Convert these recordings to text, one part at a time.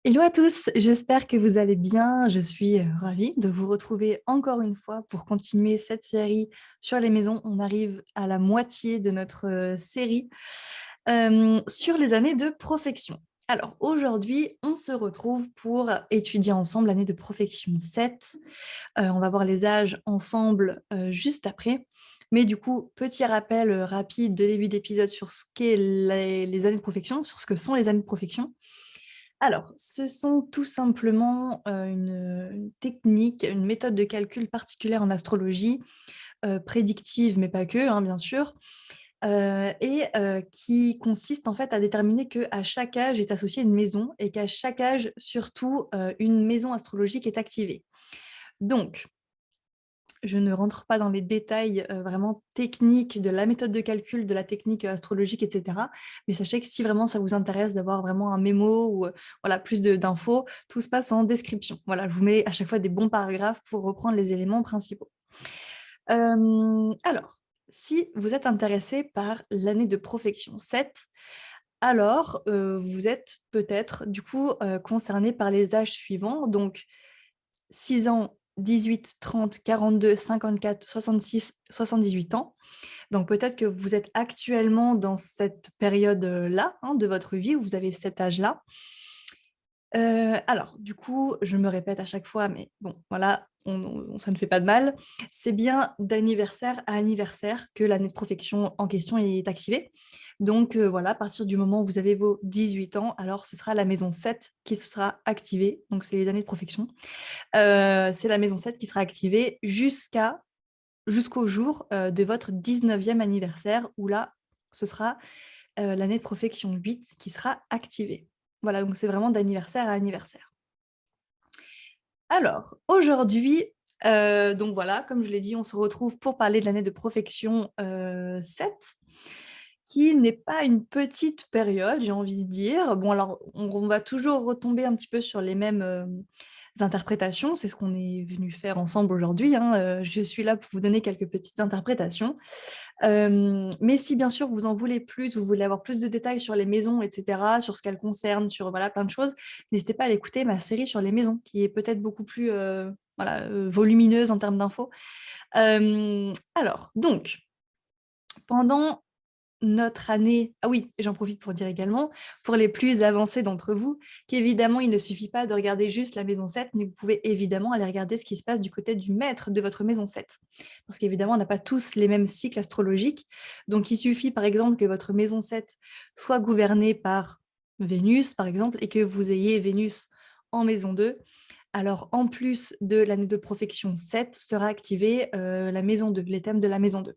Hello à tous, j'espère que vous allez bien. Je suis ravie de vous retrouver encore une fois pour continuer cette série sur les maisons. On arrive à la moitié de notre série sur les années de profection. Alors aujourd'hui, on se retrouve pour étudier ensemble l'année de profection 7. On va voir les âges ensemble juste après. Mais du coup, petit rappel rapide de début d'épisode sur ce qu'est les années de profection, sur ce que sont les années de profection. Alors, ce sont tout simplement une technique, une méthode de calcul particulière en astrologie, prédictive, mais pas que, hein, bien sûr, qui consiste en fait à déterminer qu'à chaque âge est associée une maison et qu'à chaque âge, surtout, une maison astrologique est activée. Donc, je ne rentre pas dans les détails vraiment techniques de la méthode de calcul, de la technique astrologique, etc. Mais sachez que si vraiment ça vous intéresse d'avoir vraiment un mémo ou voilà, plus d'infos, tout se passe en description. Voilà, je vous mets à chaque fois des bons paragraphes pour reprendre les éléments principaux. Alors, si vous êtes intéressé par l'année de profection 7, alors vous êtes peut-être du coup concerné par les âges suivants. Donc, 6 ans, 18, 30, 42, 54, 66, 78 ans. Donc peut-être que vous êtes actuellement dans cette période-là de votre vie où vous avez cet âge-là. Alors, du coup, je me répète à chaque fois, mais bon, voilà, ça ne fait pas de mal. C'est bien d'anniversaire à anniversaire que l'année de profection en question est activée. Donc voilà, à partir du moment où vous avez vos 18 ans, alors ce sera la maison 7 qui sera activée. Donc c'est les années de profection. C'est la maison 7 qui sera activée jusqu'au jour de votre 19e anniversaire, où là, ce sera l'année de profection 8 qui sera activée. Voilà, donc c'est vraiment d'anniversaire à anniversaire. Alors, aujourd'hui, donc voilà, comme je l'ai dit, on se retrouve pour parler de l'année de profection 7, qui n'est pas une petite période, j'ai envie de dire. Bon, alors, on va toujours retomber un petit peu sur les mêmes interprétations, c'est ce qu'on est venu faire ensemble aujourd'hui, hein. Je suis là pour vous donner quelques petites interprétations. Mais si bien sûr vous en voulez plus, vous voulez avoir plus de détails sur les maisons, etc., sur ce qu'elles concernent, sur voilà, plein de choses, n'hésitez pas à aller écouter ma série sur les maisons, qui est peut-être beaucoup plus voilà, volumineuse en termes d'infos. Alors, donc, pendant notre année, ah oui, j'en profite pour dire également, pour les plus avancés d'entre vous, qu'évidemment, il ne suffit pas de regarder juste la maison 7, mais vous pouvez évidemment aller regarder ce qui se passe du côté du maître de votre maison 7. Parce qu'évidemment, on n'a pas tous les mêmes cycles astrologiques. Donc, il suffit, par exemple, que votre maison 7 soit gouvernée par Vénus, par exemple, et que vous ayez Vénus en maison 2. Alors, en plus de l'année de profection 7, sera activée la maison 2, les thèmes de la maison 2.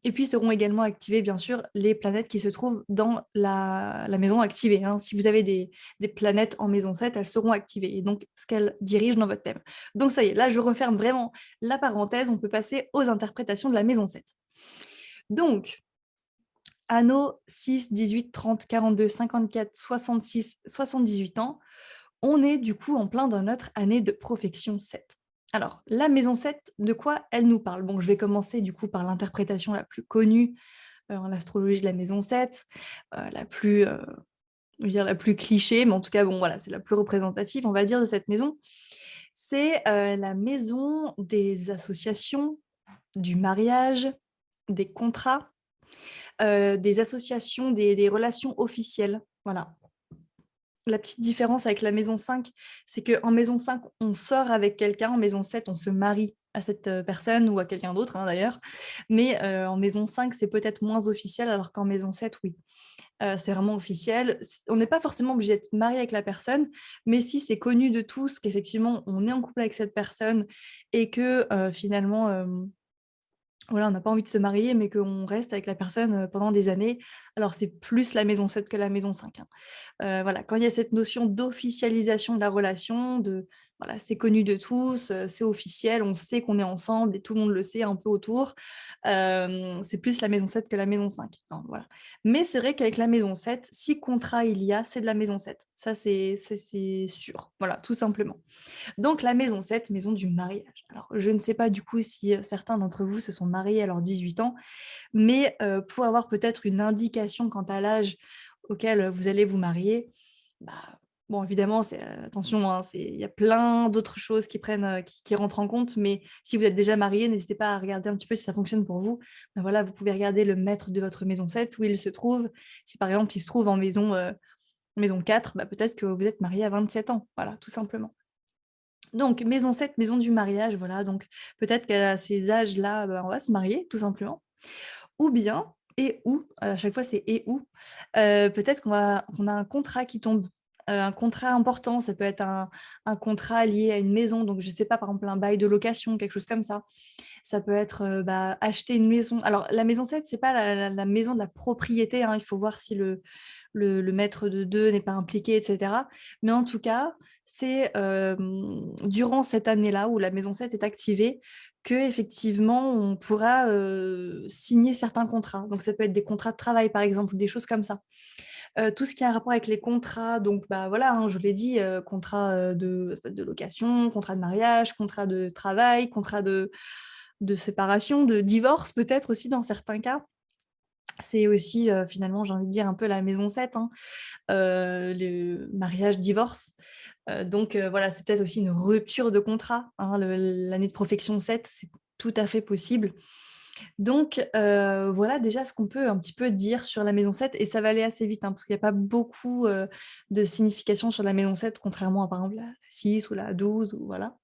Et puis seront également activées, bien sûr, les planètes qui se trouvent dans la maison activée, hein. Si vous avez des planètes en maison 7, elles seront activées, et donc ce qu'elles dirigent dans votre thème. Donc ça y est, là, je referme vraiment la parenthèse, on peut passer aux interprétations de la maison 7. Donc, anneaux 6, 18, 30, 42, 54, 66, 78 ans, on est du coup en plein dans notre année de profection 7. Alors, la maison 7, de quoi elle nous parle? Bon, je vais commencer du coup par l'interprétation la plus connue en astrologie de la maison 7, la plus, je veux dire la plus cliché, mais en tout cas, bon, voilà, c'est la plus représentative, on va dire, de cette maison. C'est la maison des associations, du mariage, des contrats, des associations, des relations officielles. Voilà. La petite différence avec la maison 5, c'est qu'en maison 5, on sort avec quelqu'un, en maison 7, on se marie à cette personne ou à quelqu'un d'autre, hein, d'ailleurs. Mais en maison 5, c'est peut-être moins officiel, alors qu'en maison 7, oui. C'est vraiment officiel. On n'est pas forcément obligé d'être marié avec la personne, mais si c'est connu de tous qu'effectivement, on est en couple avec cette personne et que finalement voilà, on n'a pas envie de se marier, mais qu'on reste avec la personne pendant des années. Alors, c'est plus la maison 7 que la maison 5, hein. Voilà, quand il y a cette notion d'officialisation de la relation, voilà, c'est connu de tous, c'est officiel, on sait qu'on est ensemble et tout le monde le sait un peu autour. C'est plus la maison 7 que la maison 5, hein, voilà. Mais c'est vrai qu'avec la maison 7, si contrat il y a, c'est de la maison 7. Ça, c'est sûr. Voilà, tout simplement. Donc la maison 7, maison du mariage. Alors je ne sais pas du coup si certains d'entre vous se sont mariés à leurs 18 ans, mais pour avoir peut-être une indication quant à l'âge auquel vous allez vous marier, bah, Bon, évidemment, attention, hein, il y a plein d'autres choses qui rentrent en compte, mais si vous êtes déjà marié, n'hésitez pas à regarder un petit peu si ça fonctionne pour vous. Ben voilà, vous pouvez regarder le maître de votre maison 7 où il se trouve. Si par exemple, il se trouve en maison 4, bah, peut-être que vous êtes marié à 27 ans, voilà, tout simplement. Donc maison 7, maison du mariage, voilà, donc peut-être qu'à ces âges-là, bah, on va se marier, tout simplement. Ou bien et ou, à chaque fois c'est et ou, peut-être qu'on a un contrat qui tombe, un contrat important. Ça peut être un contrat lié à une maison, donc je sais pas, par exemple un bail de location, quelque chose comme ça. Ça peut être, bah, acheter une maison. Alors la maison 7, c'est pas la maison de la propriété, hein, il faut voir si le maître de 2 n'est pas impliqué et cetera. Mais en tout cas, c'est, durant cette année-là où la maison 7 est activée qu'effectivement on pourra, signer certains contrats. Donc ça peut être des contrats de travail, par exemple, ou des choses comme ça. Tout ce qui a un rapport avec les contrats, donc bah, voilà, hein, je l'ai dit, contrat, de location, contrat de mariage, contrat de travail, contrat de séparation, de divorce peut-être aussi dans certains cas. C'est aussi, finalement, j'ai envie de dire un peu la maison 7, hein, le mariage-divorce. Donc voilà, c'est peut-être aussi une rupture de contrat, hein, l'année de profection 7, c'est tout à fait possible. Donc voilà déjà ce qu'on peut un petit peu dire sur la maison 7 et ça va aller assez vite, hein, parce qu'il n'y a pas beaucoup, de signification sur la maison 7 contrairement à par exemple la 6 ou la 12 ou voilà.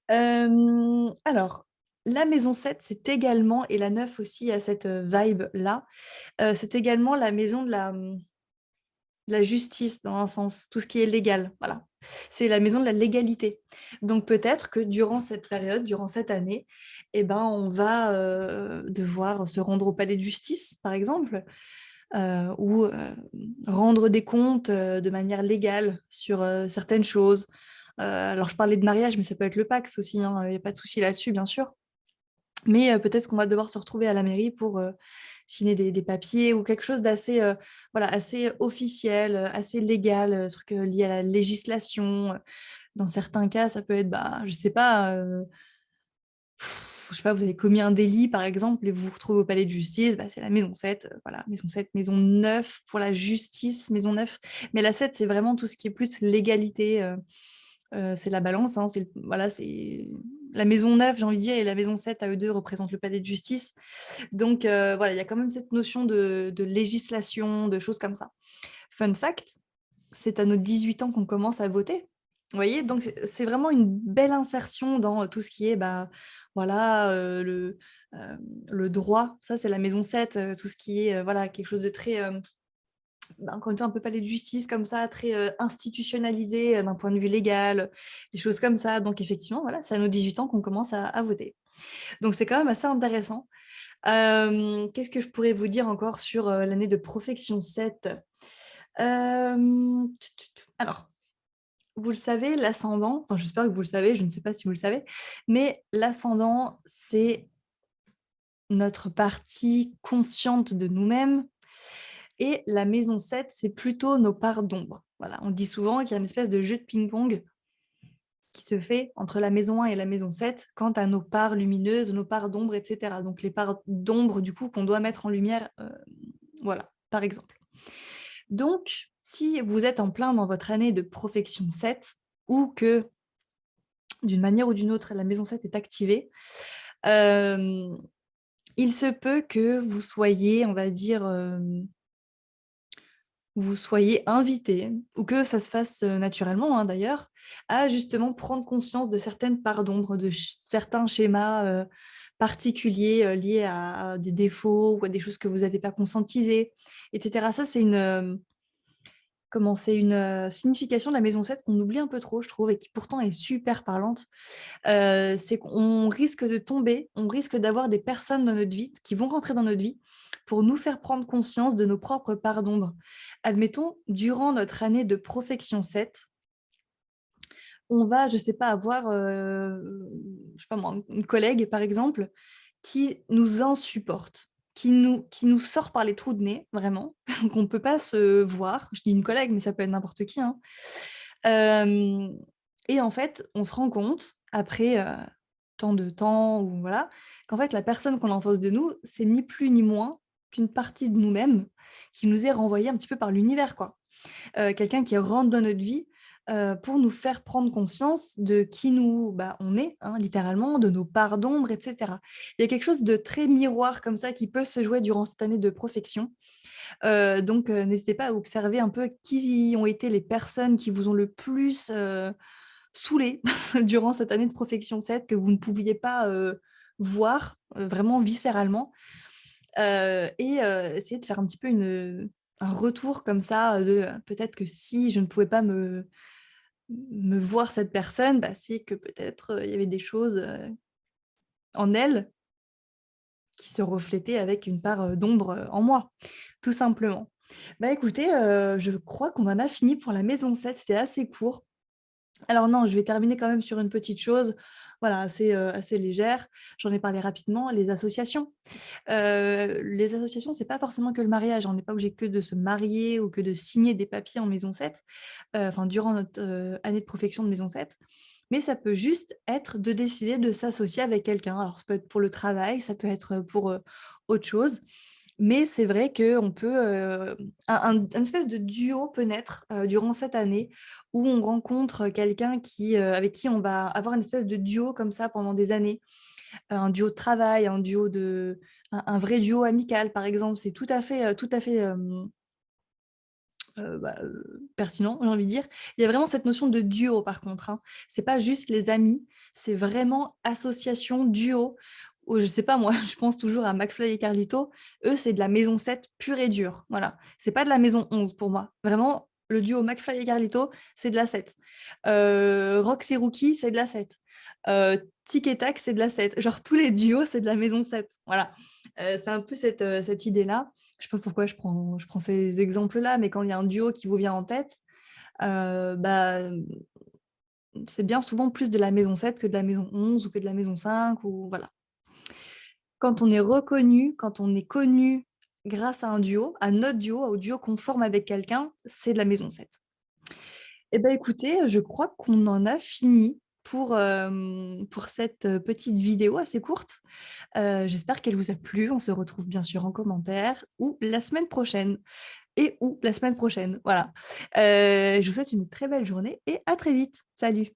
Alors, la maison 7 c'est également et la 9 aussi a cette, vibe-là, c'est également la maison de la justice dans un sens, tout ce qui est légal, voilà. C'est la maison de la légalité. Donc peut-être que durant cette période, durant cette année, eh ben, on va, devoir se rendre au palais de justice, par exemple, ou, rendre des comptes, de manière légale sur, certaines choses. Alors je parlais de mariage, mais ça peut être le Pacs aussi, hein, il y a pas de souci là-dessus, bien sûr. Mais peut-être qu'on va devoir se retrouver à la mairie pour, signer des papiers ou quelque chose d'assez, voilà, assez officiel, assez légal, truc, lié à la législation. Dans certains cas, ça peut être, bah, je sais pas, vous avez commis un délit, par exemple, et vous vous retrouvez au palais de justice, bah, c'est la maison 7, voilà, maison 7, maison 9 pour la justice, maison 9. Mais la 7, c'est vraiment tout ce qui est plus légalité, c'est la balance, hein, voilà, c'est la maison 9, j'ai envie de dire, et la maison 7 à eux 2 représentent le palais de justice. Donc voilà, il y a quand même cette notion de législation, de choses comme ça. Fun fact, c'est à nos 18 ans qu'on commence à voter. Vous voyez? Donc c'est vraiment une belle insertion dans, tout ce qui est, bah, voilà, le droit. Ça, c'est la maison 7, tout ce qui est, voilà, quelque chose de très, bah, encore une fois, un peu palais de justice comme ça, très, institutionnalisé, d'un point de vue légal, des choses comme ça. Donc effectivement, voilà, c'est à nos 18 ans qu'on commence à voter. Donc c'est quand même assez intéressant. Qu'est-ce que je pourrais vous dire encore sur, l'année de profection 7? Alors, vous le savez, l'ascendant, enfin j'espère que vous le savez, je ne sais pas si vous le savez, mais l'ascendant, c'est notre partie consciente de nous-mêmes et la maison 7, c'est plutôt nos parts d'ombre. Voilà, on dit souvent qu'il y a une espèce de jeu de ping-pong qui se fait entre la maison 1 et la maison 7 quant à nos parts lumineuses, nos parts d'ombre, et cetera. Donc les parts d'ombre, du coup, qu'on doit mettre en lumière, voilà, par exemple. Donc, si vous êtes en plein dans votre année de profection 7 ou que, d'une manière ou d'une autre, la maison 7 est activée, hem, il se peut que vous soyez, on va dire, vous soyez invité ou que ça se fasse, naturellement, hein, d'ailleurs, à justement prendre conscience de certaines parts d'ombre, de certains schémas, particuliers, liés à des défauts ou à des choses que vous n'avez pas conscientisées et cetera. Ça, c'est une, signification de la maison 7 qu'on oublie un peu trop, je trouve et qui pourtant est super parlante. C'est qu'on risque de tomber, on risque d'avoir des personnes dans notre vie qui vont rentrer dans notre vie pour nous faire prendre conscience de nos propres parts d'ombre. Admettons, durant notre année de profection 7, on va, je sais pas, avoir, je sais pas moi, une collègue par exemple, qui nous insupporte, qui nous sort par les trous de nez, vraiment, qu'on ne peut pas se voir. Je dis une collègue, mais ça peut être n'importe qui, hein. Hem et en fait, on se rend compte après, tant de temps ou voilà, qu'en fait la personne qu'on a en face de nous, c'est ni plus ni moins qu'une partie de nous-mêmes qui nous est renvoyée un petit peu par l'univers, quoi. quelqu'un qui rentre dans notre vie, pour nous faire prendre conscience de qui on est, hein, littéralement, de nos parts d'ombre et cetera. Il y a quelque chose de très miroir comme ça qui peut se jouer durant cette année de profection. N'hésitez pas à observer un peu qui ont été les personnes qui vous ont le plus, saoulé durant cette année de profection 7 que vous ne pouviez pas, voir, vraiment viscéralement. Essayer de faire un petit peu un retour comme ça, peut-être que si je ne pouvais pas me voir cette personne, bah, c'est que peut-être, il y avait des choses, en elle qui se reflétaient avec une part, d'ombre, en moi, tout simplement. Bah, écoutez, je crois qu'on en a fini pour la maison 7. C'était assez court. Alors non, je vais terminer quand même sur une petite chose, voilà, assez légère. J'en ai parlé rapidement, les associations. Les associations, c'est pas forcément que le mariage, on n'est pas obligé que de se marier ou que de signer des papiers en maison 7, enfin durant notre, année de profection de maison 7. Mais ça peut juste être de décider de s'associer avec quelqu'un. Alors ça peut être pour le travail, ça peut être, pour, autre chose. Mais c'est vrai qu'on peut, un espèce de duo peut naître, durant cette année où on rencontre quelqu'un avec qui on va avoir une espèce de duo comme ça pendant des années. Un duo de travail, un vrai duo amical par exemple, c'est tout à fait, pertinent, j'ai envie de dire. Il y a vraiment cette notion de duo par contre, hein. C'est pas juste les amis, c'est vraiment association, duo, ou je sais pas moi, je pense toujours à McFly et Carlito. Eux, c'est de la maison 7 pure et dure, voilà. C'est pas de la maison 11 pour moi. Vraiment, le duo McFly et Carlito, c'est de la 7. Rox et Rookie, c'est de la 7. Tic et Tac, c'est de la 7. Genre tous les duos, c'est de la maison 7. Voilà. C'est un peu cette idée-là. Je sais pas pourquoi je prends ces exemples-là, mais quand il y a un duo qui vous vient en tête, bah, c'est bien souvent plus de la maison 7 que de la maison 11 ou que de la maison 5 ou voilà. Quand on est reconnu, quand on est connu grâce à un duo, à notre duo, au duo qu'on forme avec quelqu'un, c'est de la maison 7. Eh ben, écoutez, je crois qu'on en a fini pour cette, petite vidéo assez courte. J'espère qu'elle vous a plu. On se retrouve bien sûr en commentaire ou la semaine prochaine voilà. Je vous souhaite une très belle journée et à très vite. Salut.